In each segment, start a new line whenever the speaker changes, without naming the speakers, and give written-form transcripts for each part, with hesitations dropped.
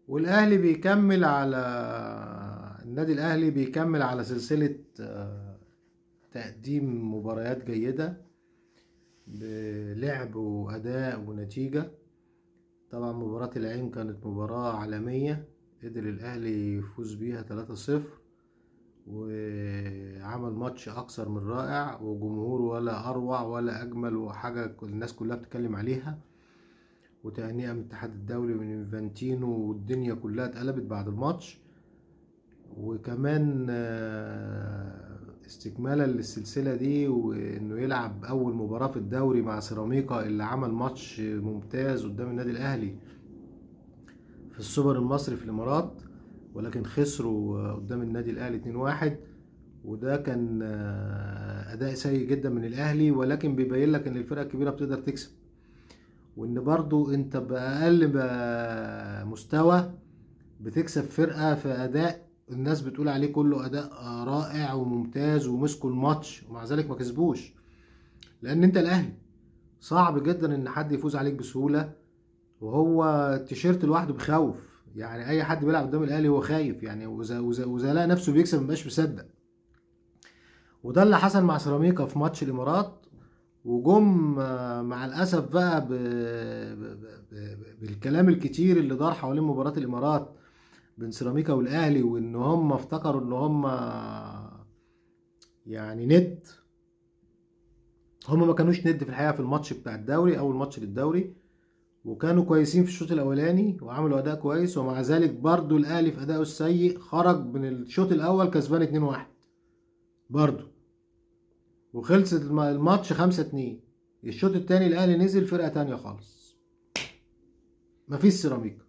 والاهلي بيكمل على النادي الاهلي بيكمل على سلسلة تقديم مباريات جيدة بلعب واداء ونتيجة. طبعا مباراة العين كانت مباراة عالمية، قدر الاهلي يفوز بيها 3-0 وعمل ماتش اكثر من رائع، وجمهوره ولا اروع ولا اجمل، وحاجة الناس كلها بتتكلم عليها. وتهنئة من الاتحاد الدولي من انفانتينو، والدنيا كلها اتقلبت بعد الماتش. وكمان استكمالا للسلسلة دي، وانه يلعب اول مباراة في الدوري مع سيراميكا اللي عمل ماتش ممتاز قدام النادي الاهلي في السوبر المصري في الامارات، ولكن خسروا قدام النادي الاهلي 2-1. وده كان اداء سيء جدا من الاهلي، ولكن بيبين لك ان الفرقة الكبيرة بتقدر تكسب، وان برضو انت باقل مستوى بتكسب فرقة في اداء الناس بتقول عليه كله اداء رائع وممتاز، ومسكوا الماتش ومع ذلك ما كسبوش. لان انت الاهلي صعب جدا ان حد يفوز عليك بسهولة، وهو التيشيرت لوحده بيخوف. يعني اي حد بيلعب قدام الاهلي هو خايف يعني، وإذا لقى نفسه بيكسب مبقاش مصدق. وده اللي حصل مع سيراميكا في ماتش الامارات. وجم مع الاسف بقى بالكلام الكتير اللي دار حوالين مباراة الامارات بين سيراميكا والاهلي، وان هم افتكروا ان هم يعني ند. هم ما كانوش ند في الحقيقة في الماتش بتاع الدوري، اول ماتش للدوري، وكانوا كويسين في الشوط الاولاني وعملوا اداء كويس. ومع ذلك برضو الاهلي في اداؤه السيء خرج من الشوط الاول كسبان 2-1 برضو، وخلصت الماتش 5-2. الشوط التاني الاهلي نزل فرقة تانية خالص، مفيش سيراميكا.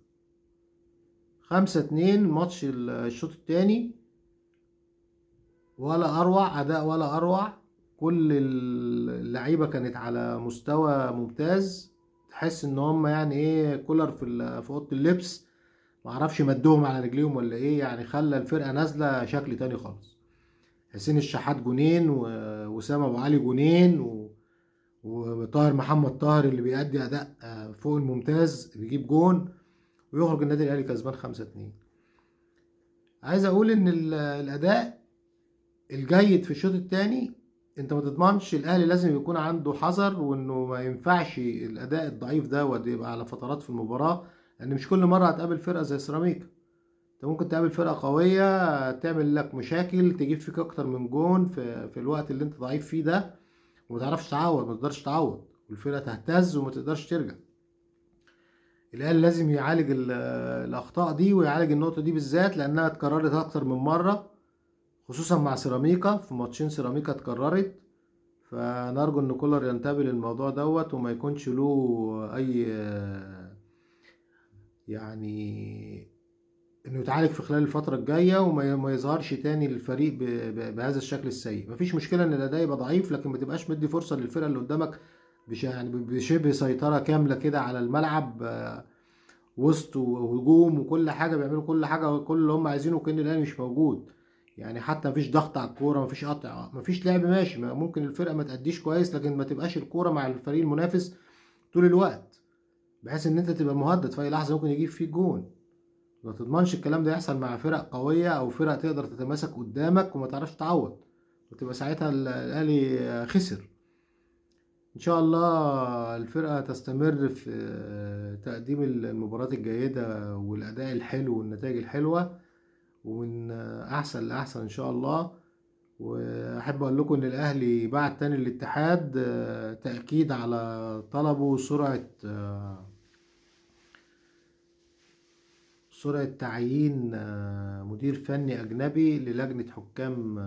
5-2 ماتش الشوط التاني، ولا اروع اداء ولا اروع. كل اللعيبة كانت على مستوى ممتاز، تحس ان هم يعني ايه كولر في اوضه اللبس معرفش مدوهم على رجليهم ولا ايه، يعني خلى الفرقة نازلة شكل تاني خالص. حسين الشحات جونين، وسام ابو علي جونين، وطاهر محمد طاهر اللي بيأدي اداء فوق الممتاز بيجيب جون، ويخرج النادي الاهلي كسبان 5-2. عايز اقول ان الاداء الجيد في الشوط الثاني انت ما تضمنش. الاهلي لازم يكون عنده حذر، وانه ما ينفعش الاداء الضعيف ده يبقى على فترات في المباراة، لان مش كل مرة هتقابل فرقة زي سيراميكا. انت ممكن تقابل فرقة قوية تعمل لك مشاكل، تجيب فيك اكتر من جون في الوقت اللي انت ضعيف فيه ده، وما تعرفش تعوض، ما تقدرش تعوض، والفرقة تهتز وما تقدرش ترجع. الاهلي لازم يعالج الاخطاء دي، ويعالج النقطة دي بالذات لانها اتكررت اكتر من مرة، خصوصا مع سيراميكا. في ماتشين سيراميكا اتكررت، فنرجو ان كولر ينتبه للموضوع دوت، وما يكونش له اي يعني انه يتعالج في خلال الفترة الجاية، وما يظهرش تاني للفريق بهذا الشكل السيء. مفيش مشكلة ان الاداء يبقى ضعيف، لكن ما تبقاش مدي فرصة للفرقة اللي قدامك يعني بشبه سيطرة كاملة كده على الملعب، وسط وهجوم وكل حاجة، بيعملوا كل حاجة كل اللي هم عايزينه، كأن الاهلي مش موجود. يعني حتى مفيش ضغط على الكورة، مفيش قطع، مفيش لعب ماشي. ممكن الفرقة ما تأديش كويس، لكن ما تبقاش الكورة مع الفريق المنافس طول الوقت، بحيث ان انت تبقى مهدد في اي لحظة ممكن يجيب فيك جون. ما تضمنش الكلام ده يحصل مع فرق قوية او فرق تقدر تتماسك قدامك وما تعرفش تعوض، وتبقى ساعتها الاهلي خسر. ان شاء الله الفرقة تستمر في تقديم المباريات الجيدة والاداء الحلو والنتائج الحلوة، ومن احسن لاحسن ان شاء الله. واحب اقول لكم ان الاهلي بعت تاني للاتحاد تأكيد على طلبه سرعة تعيين مدير فني أجنبي للجنة حكام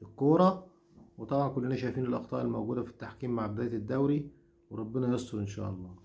الكورة. وطبعا كلنا شايفين الأخطاء الموجودة في التحكيم مع بداية الدوري، وربنا يستر إن شاء الله.